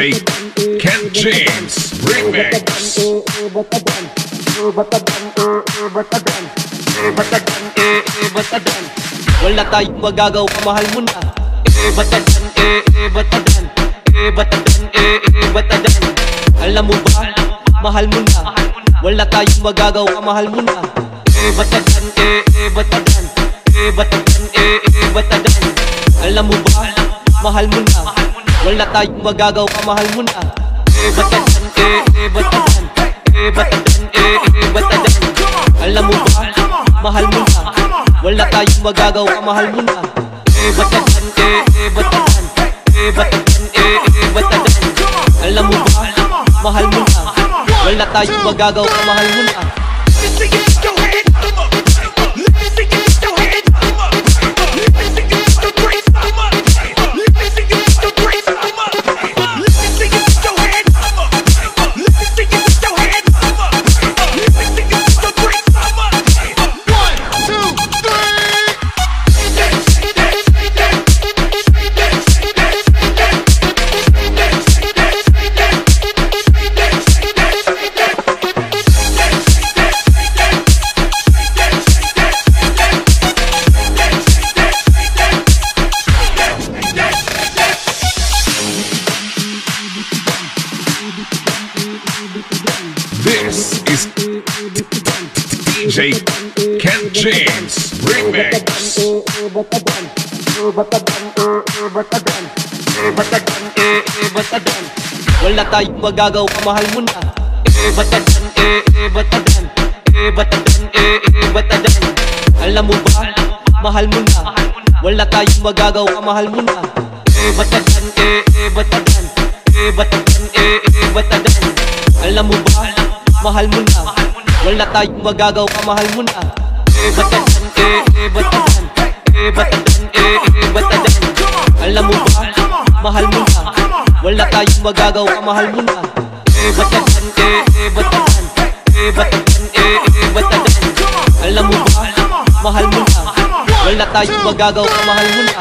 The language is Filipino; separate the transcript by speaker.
Speaker 1: DJ Kent James Remix.
Speaker 2: Wala tayong magagawa, mahal mo na. Batadan, batadan, batadan, batadan. Alam mo ba, mahal mo na. Wala tayong magagawa, mahal mo na. Batadan, batadan, batadan, batadan. Alam mo ba, mahal mo na. Wala tayong magagawa, mahal mo na. Batadan, batadan, batadan, batadan. Alam mo ba, mahal mo na. Wala tayong magagawa, mahal mo na. Batadan, batadan, batadan, batadan. Alam mo ba, mahal mo na. Wala tayong magagawa, mahal mo na.
Speaker 1: This is DJ Kent James Remix.
Speaker 2: Wala tayong magagawa, mahal mo na. Batadan, batadan, batadan, batadan. Alam mo ba, mahal mo na. Wala tayong magagawa, mahal mo na. Batadan, batadan, batadan, batadan. Alam mo ba, mahal mo na. Wala tayong magagawa, mahal mo na. Batadan, batadan, batadan, batadan. Alam mo ba, mahal mo na. Wala tayong magagawa, mahal mo na. Batadan, batadan, batadan, batadan. Alam mo ba, mahal mo na. Wala tayong magagawa, mahal mo na.